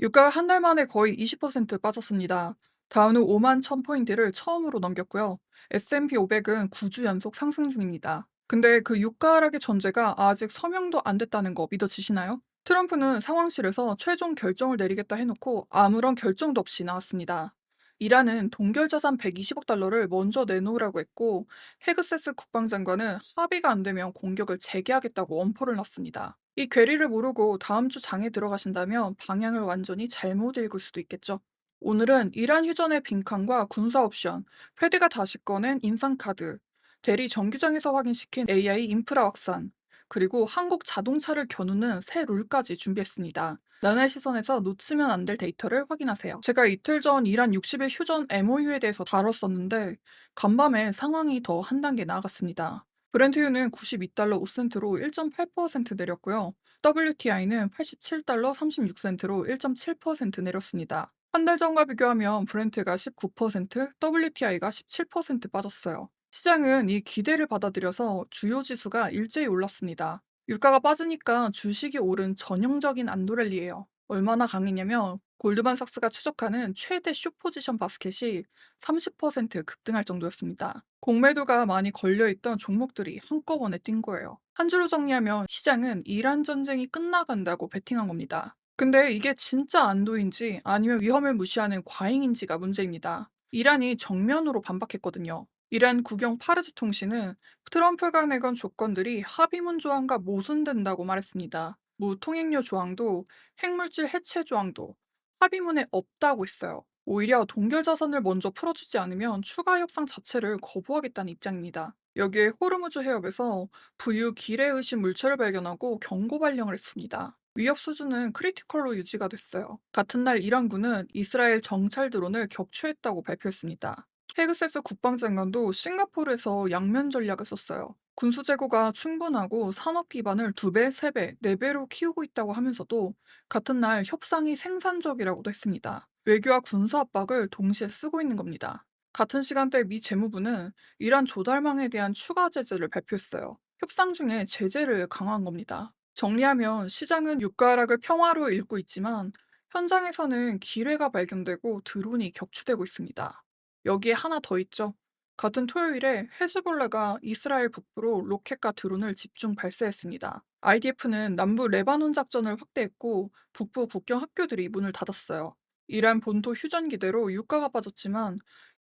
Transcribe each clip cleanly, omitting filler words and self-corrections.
유가가 한 달 만에 거의 20% 빠졌습니다. 다우는 5만 1000포인트를 처음으로 넘겼고요. S&P 500은 9주 연속 상승 중입니다. 근데 그 유가 하락의 전제가 아직 서명도 안 됐다는 거 믿어지시나요? 트럼프는 상황실에서 최종 결정을 내리겠다 해놓고 아무런 결정도 없이 나왔습니다. 이란은 동결자산 120억 달러를 먼저 내놓으라고 했고, 헤그세스 국방장관은 합의가 안 되면 공격을 재개하겠다고 엄포를 놨습니다. 이 괴리를 모르고 다음 주 장에 들어가신다면 방향을 완전히 잘못 읽을 수도 있겠죠. 오늘은 이란 휴전의 빈칸과 군사 옵션, 패드가 다시 꺼낸 인상카드, 대리 정규장에서 확인시킨 AI 인프라 확산, 그리고 한국 자동차를 겨누는 새 룰까지 준비했습니다. 나날 시선에서 놓치면 안 될 데이터를 확인하세요. 제가 이틀 전 이란 60일 휴전 MOU에 대해서 다뤘었는데 간밤에 상황이 더 한 단계 나아갔습니다. 브렌트유는 92달러 5센트로 1.8% 내렸고요. WTI는 87달러 36센트로 1.7% 내렸습니다. 한 달 전과 비교하면 브렌트가 19%, WTI가 17% 빠졌어요. 시장은 이 기대를 받아들여서 주요 지수가 일제히 올랐습니다. 유가가 빠지니까 주식이 오른 전형적인 안도랠리예요. 얼마나 강했냐면 골드만삭스가 추적하는 최대 숏포지션 바스켓이 30% 급등할 정도였습니다. 공매도가 많이 걸려있던 종목들이 한꺼번에 뛴 거예요. 한 줄로 정리하면 시장은 이란 전쟁이 끝나간다고 베팅한 겁니다. 근데 이게 진짜 안도인지 아니면 위험을 무시하는 과잉인지가 문제입니다. 이란이 정면으로 반박했거든요. 이란 국영 파르지 통신은 트럼프가 내건 조건들이 합의문 조항과 모순된다고 말했습니다. 무통행료 조항도 핵물질 해체 조항도 합의문에 없다고 했어요. 오히려 동결 자산을 먼저 풀어주지 않으면 추가 협상 자체를 거부하겠다는 입장입니다. 여기에 호르무즈 해협에서 부유 기뢰 의심 물체를 발견하고 경고 발령을 했습니다. 위협 수준은 크리티컬로 유지가 됐어요. 같은 날 이란군은 이스라엘 정찰 드론을 격추했다고 발표했습니다. 헤그세스 국방장관도 싱가포르에서 양면 전략을 썼어요. 군수 재고가 충분하고 산업 기반을 2배, 3배, 4배로 키우고 있다고 하면서도 같은 날 협상이 생산적이라고도 했습니다. 외교와 군사 압박을 동시에 쓰고 있는 겁니다. 같은 시간대 미 재무부는 이란 조달망에 대한 추가 제재를 발표했어요. 협상 중에 제재를 강화한 겁니다. 정리하면 시장은 유가 하락을 평화로 읽고 있지만 현장에서는 기회가 발견되고 드론이 격추되고 있습니다. 여기에 하나 더 있죠. 같은 토요일에 헤즈볼라가 이스라엘 북부로 로켓과 드론을 집중 발사했습니다. IDF는 남부 레바논 작전을 확대했고 북부 국경 학교들이 문을 닫았어요. 이란 본토 휴전기대로 유가가 빠졌지만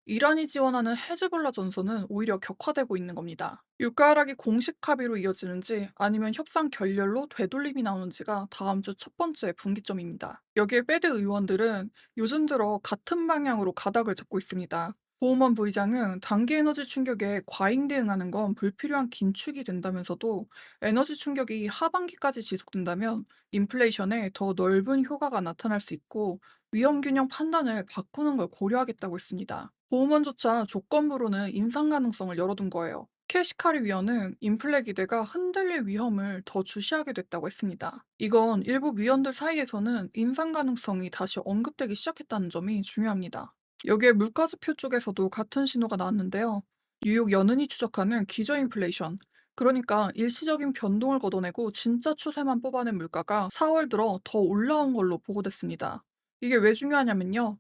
이란이 지원하는 헤즈볼라 전선은 오히려 격화되고 있는 겁니다. 유가 하락이 공식 합의로 이어지는지 아니면 협상 결렬로 되돌림이 나오는지가 다음 주 첫 번째 분기점입니다. 여기에 페드 의원들은 요즘 들어 같은 방향으로 가닥을 잡고 있습니다. 보험원 부의장은 단기 에너지 충격에 과잉 대응하는 건 불필요한 긴축이 된다면서도 에너지 충격이 하반기까지 지속된다면 인플레이션에 더 넓은 효과가 나타날 수 있고 위험 균형 판단을 바꾸는 걸 고려하겠다고 했습니다. 보험원조차 조건부로는 인상 가능성을 열어둔 거예요. 캐시카리 위원은 인플레 기대가 흔들릴 위험을 더 주시하게 됐다고 했습니다. 이건 일부 위원들 사이에서는 인상 가능성이 다시 언급되기 시작했다는 점이 중요합니다. 여기에 물가지표 쪽에서도 같은 신호가 나왔는데요. 뉴욕 연은이 추적하는 기저 인플레이션, 그러니까 일시적인 변동을 걷어내고 진짜 추세만 뽑아낸 물가가 4월 들어 더 올라온 걸로 보고됐습니다. 이게 왜 중요하냐면요.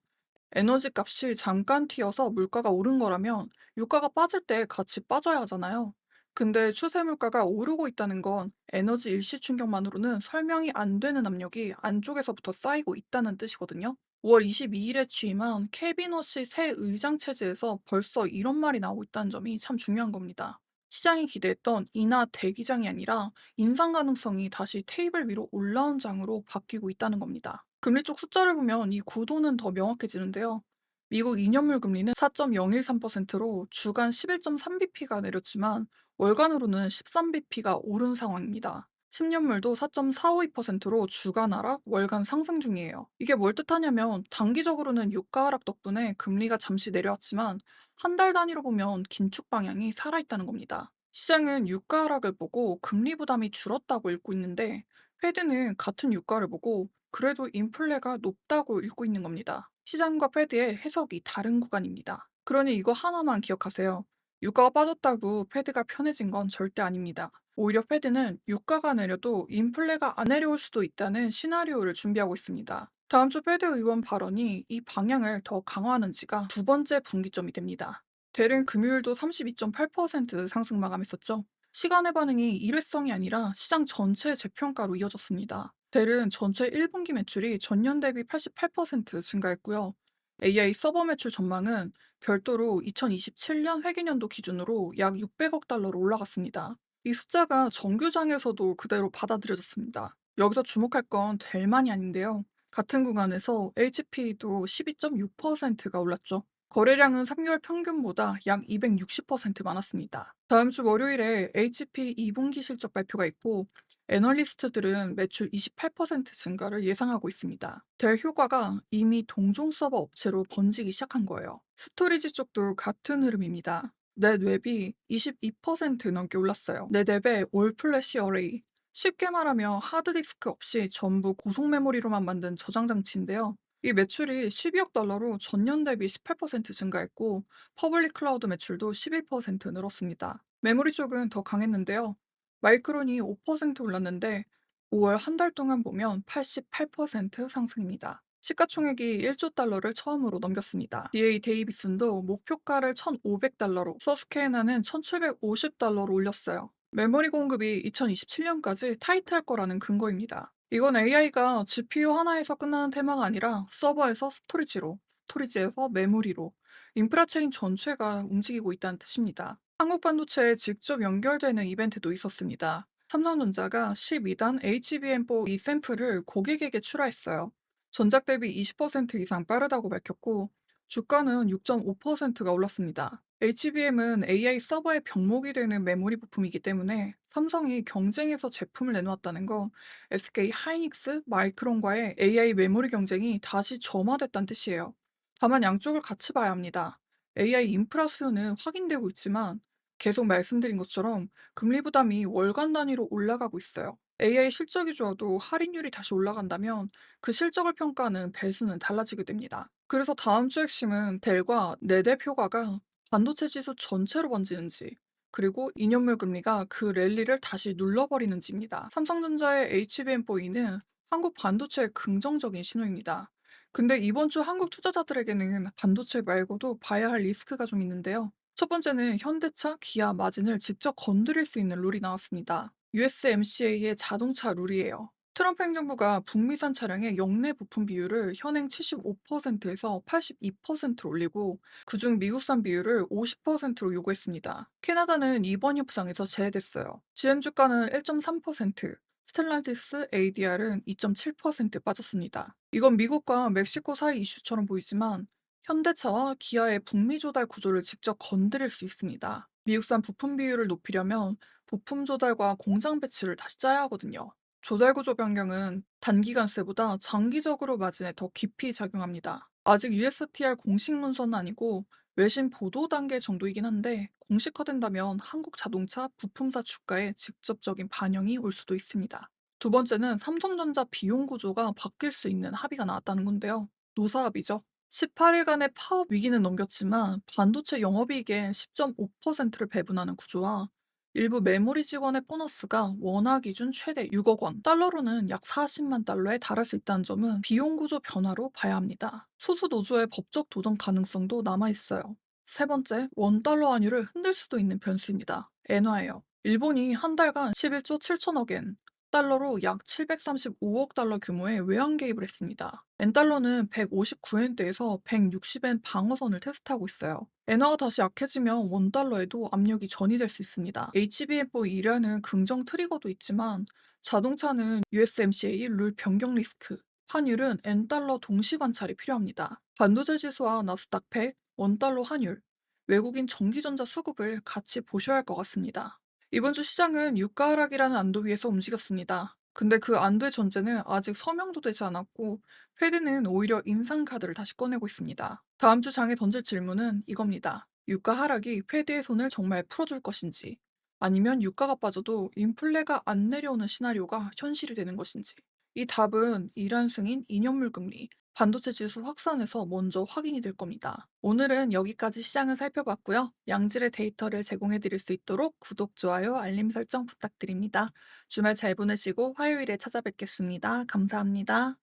에너지 값이 잠깐 튀어서 물가가 오른 거라면 유가가 빠질 때 같이 빠져야 하잖아요. 근데 추세 물가가 오르고 있다는 건 에너지 일시 충격만으로는 설명이 안 되는 압력이 안쪽에서부터 쌓이고 있다는 뜻이거든요. 5월 22일에 취임한 케빈 워시 새 의장 체제에서 벌써 이런 말이 나오고 있다는 점이 참 중요한 겁니다. 시장이 기대했던 인하 대기장이 아니라 인상 가능성이 다시 테이블 위로 올라온 장으로 바뀌고 있다는 겁니다. 금리 쪽 숫자를 보면 이 구도는 더 명확해지는데요. 미국 2년물 금리는 4.013%로 주간 11.3bp가 내렸지만 월간으로는 13bp가 오른 상황입니다. 10년물도 4.452%로 주간 하락, 월간 상승 중이에요. 이게 뭘 뜻하냐면 단기적으로는 유가 하락 덕분에 금리가 잠시 내려왔지만 한 달 단위로 보면 긴축 방향이 살아있다는 겁니다. 시장은 유가 하락을 보고 금리 부담이 줄었다고 읽고 있는데 페드는 같은 유가를 보고 그래도 인플레가 높다고 읽고 있는 겁니다. 시장과 페드의 해석이 다른 구간입니다. 그러니 이거 하나만 기억하세요. 유가가 빠졌다고 페드가 편해진 건 절대 아닙니다. 오히려 페드는 유가가 내려도 인플레가 안 내려올 수도 있다는 시나리오를 준비하고 있습니다. 다음 주 페드 의원 발언이 이 방향을 더 강화하는지가 두 번째 분기점이 됩니다. 대른 금요일도 32.8% 상승 마감했었죠. 시간의 반응이 일회성이 아니라 시장 전체 재평가로 이어졌습니다. 델은 전체 1분기 매출이 전년 대비 88% 증가했고요. AI 서버 매출 전망은 별도로 2027년 회계년도 기준으로 약 600억 달러로 올라갔습니다. 이 숫자가 정규장에서도 그대로 받아들여졌습니다. 여기서 주목할 건 델만이 아닌데요. 같은 구간에서 HP도 12.6%가 올랐죠. 거래량은 3개월 평균보다 약 260% 많았습니다. 다음 주 월요일에 HP 2분기 실적 발표가 있고 애널리스트들은 매출 28% 증가를 예상하고 있습니다. 델 효과가 이미 동종 서버 업체로 번지기 시작한 거예요. 스토리지 쪽도 같은 흐름입니다. 넷 웹이 22% 넘게 올랐어요. 넷 웹의 올 플래시 어레이, 쉽게 말하면 하드디스크 없이 전부 고속 메모리로만 만든 저장 장치인데요. 이 매출이 12억 달러로 전년 대비 18% 증가했고 퍼블릭 클라우드 매출도 11% 늘었습니다. 메모리 쪽은 더 강했는데요. 마이크론이 5% 올랐는데 5월 한 달 동안 보면 88% 상승입니다. 시가총액이 1조 달러를 처음으로 넘겼습니다. DA 데이비슨도 목표가를 1,500달러로, 서스케이나는 1,750달러로 올렸어요. 메모리 공급이 2027년까지 타이트할 거라는 근거입니다. 이건 AI가 GPU 하나에서 끝나는 테마가 아니라 서버에서 스토리지로, 스토리지에서 메모리로, 인프라 체인 전체가 움직이고 있다는 뜻입니다. 한국 반도체에 직접 연결되는 이벤트도 있었습니다. 삼성전자가 12단 HBM4 이 샘플을 고객에게 출하했어요. 전작 대비 20% 이상 빠르다고 밝혔고 주가는 6.5%가 올랐습니다. HBM은 AI 서버의 병목이 되는 메모리 부품이기 때문에 삼성이 경쟁에서 제품을 내놓았다는 건 SK 하이닉스, 마이크론과의 AI 메모리 경쟁이 다시 점화됐다는 뜻이에요. 다만 양쪽을 같이 봐야 합니다. AI 인프라 수요는 확인되고 있지만 계속 말씀드린 것처럼 금리 부담이 월간 단위로 올라가고 있어요. AI 실적이 좋아도 할인율이 다시 올라간다면 그 실적을 평가하는 배수는 달라지게 됩니다. 그래서 다음 주 핵심은 델과 네뎃 효과가 반도체 지수 전체로 번지는지, 그리고 이념물 금리가 그 랠리를 다시 눌러버리는지입니다. 삼성전자의 HBM4E는 한국 반도체의 긍정적인 신호입니다. 근데 이번 주 한국 투자자들에게는 반도체 말고도 봐야 할 리스크가 좀 있는데요. 첫 번째는 현대차, 기아, 마진을 직접 건드릴 수 있는 룰이 나왔습니다. USMCA의 자동차 룰이에요. 트럼프 행정부가 북미산 차량의 역내 부품 비율을 현행 75%에서 82%로 올리고 그중 미국산 비율을 50%로 요구했습니다. 캐나다는 이번 협상에서 제외됐어요. GM 주가는 1.3%, 스텔란티스 ADR은 2.7% 빠졌습니다. 이건 미국과 멕시코 사이 이슈처럼 보이지만 현대차와 기아의 북미 조달 구조를 직접 건드릴 수 있습니다. 미국산 부품 비율을 높이려면 부품 조달과 공장 배치를 다시 짜야 하거든요. 조달 구조 변경은 단기간세보다 장기적으로 마진에 더 깊이 작용합니다. 아직 USTR 공식 문서는 아니고 외신 보도 단계 정도이긴 한데 공식화된다면 한국 자동차 부품사 주가에 직접적인 반영이 올 수도 있습니다. 두 번째는 삼성전자 비용 구조가 바뀔 수 있는 합의가 나왔다는 건데요. 노사합의죠. 18일간의 파업 위기는 넘겼지만 반도체 영업이익의 10.5%를 배분하는 구조와 일부 메모리 직원의 보너스가 원화 기준 최대 6억 원, 달러로는 약 40만 달러에 달할 수 있다는 점은 비용 구조 변화로 봐야 합니다. 소수 노조의 법적 도전 가능성도 남아있어요. 세 번째, 원달러 환율을 흔들 수도 있는 변수입니다. 엔화예요. 일본이 한 달간 11조 7천억 엔, 달러로 약 735억 달러 규모의 외환 개입을 했습니다. 엔달러는 159엔대에서 160엔 방어선을 테스트하고 있어요. 엔화가 다시 약해지면 원달러에도 압력이 전이될 수 있습니다. HBM4E라는 긍정 트리거도 있지만 자동차는 USMCA 룰 변경 리스크, 환율은 엔달러 동시 관찰이 필요합니다. 반도체 지수와 나스닥 100, 원달러 환율, 외국인 전기전자 수급을 같이 보셔야 할 것 같습니다. 이번 주 시장은 유가 하락이라는 안도 위에서 움직였습니다. 근데 그 안도의 전제는 아직 서명도 되지 않았고 페드는 오히려 인상 카드를 다시 꺼내고 있습니다. 다음 주 장에 던질 질문은 이겁니다. 유가 하락이 페드의 손을 정말 풀어줄 것인지, 아니면 유가가 빠져도 인플레가 안 내려오는 시나리오가 현실이 되는 것인지. 이 답은 이란 승인 이념물 금리, 반도체 지수 확산에서 먼저 확인이 될 겁니다. 오늘은 여기까지 시장을 살펴봤고요. 양질의 데이터를 제공해 드릴 수 있도록 구독, 좋아요, 알림 설정 부탁드립니다. 주말 잘 보내시고 화요일에 찾아뵙겠습니다. 감사합니다.